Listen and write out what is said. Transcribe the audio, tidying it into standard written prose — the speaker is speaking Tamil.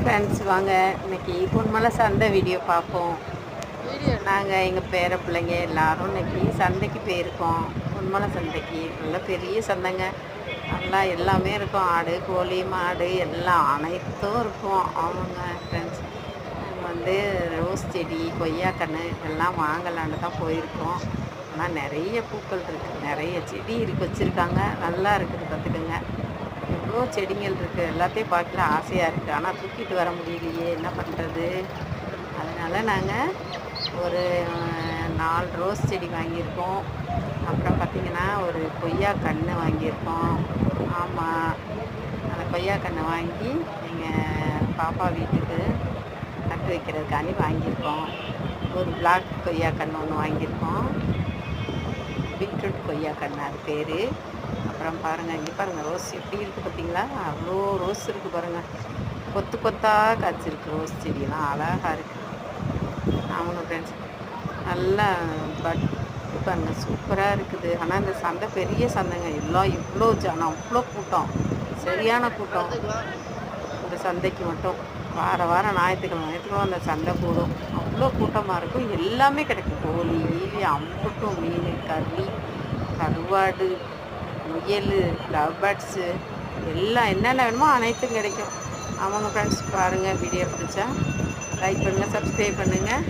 ஃப்ரெண்ட்ஸ் வாங்க இன்னைக்கு பொன்மலை சந்தை வீடியோ பார்ப்போம். நாங்கள் எங்கள் பேர பிள்ளைங்க எல்லோரும் இன்னைக்கு சந்தைக்கு போயிருக்கோம். பொன்மலை சந்தைக்கு நல்ல பெரிய சந்தைங்க. நல்லா எல்லாமே இருக்கும். ஆடு, கோழி, மாடு எல்லாம் அனைத்தும் இருக்கும். ஆமாங்க ஃப்ரெண்ட்ஸ், நாங்கள் ரோஸ் செடி, கொய்யாக்கன்று இதெல்லாம் வாங்கலான்னு தான் போயிருக்கோம். ஆனால் நிறைய பூக்கள் இருக்குது, நிறைய செடி வச்சுருக்காங்க. நல்லா இருக்குது, பார்த்துக்குங்க. எவ்வளோ செடிகள் இருக்குது, எல்லாத்தையும் பார்க்கல ஆசையாக இருக்குது. ஆனால் தூக்கிட்டு வர முடியலையே, என்ன பண்ணுறது? அதனால் நாங்கள் ஒரு 4 ரோஸ் செடி வாங்கியிருக்கோம். அப்புறம் பார்த்திங்கன்னா ஒரு கொய்யா கன்று வாங்கியிருக்கோம். ஆமாம், அந்த கொய்யா கன்று வாங்கி எங்கள் பாப்பா வீட்டுக்கு நட்டு வைக்கிறதுக்காண்டி வாங்கியிருக்கோம். ஒரு பிளாக் கொய்யா கன்று ஒன்று வாங்கியிருக்கோம். பீட்ரூட் கொய்யா கன்று அது பேர். அப்புறம் பாருங்கள், இங்கே பாருங்கள் ரோஸ் எப்படி இருக்குது பார்த்தீங்களா? அவ்வளோ ரோஸ் இருக்குது பாருங்கள். கொத்து கொத்தாக காய்ச்சிருக்கு ரோஸ் செடியெல்லாம், அழகாக இருக்குது. ஆமாங்க ஃப்ரெண்ட்ஸ், நல்லா பாருங்கள், சூப்பராக இருக்குது. ஆனால் இந்த சந்தை பெரிய சந்தைங்க, எல்லாம் இவ்வளோ ஜனம், அவ்வளோ கூட்டம், சரியான கூட்டம். இந்த சந்தைக்கு மட்டும் வாரம் ஞாயிற்றுக்கிழமை அந்த சந்தை கூடும். அவ்வளோ கூட்டமாக இருக்கும். எல்லாமே கிடைக்கும். கோழி, அம்புட்டும், மீன், கறி, கருவாடு, முயல், லவ் பேர்ட்ஸு எல்லாம் என்னென்ன வேணுமோ அனைத்தும் கிடைக்கும். ஆமாங்க ஃப்ரெண்ட்ஸ், பாருங்கள். வீடியோ பிடிச்சா லைக் பண்ணுங்கள், சப்ஸ்கிரைப் பண்ணுங்கள்.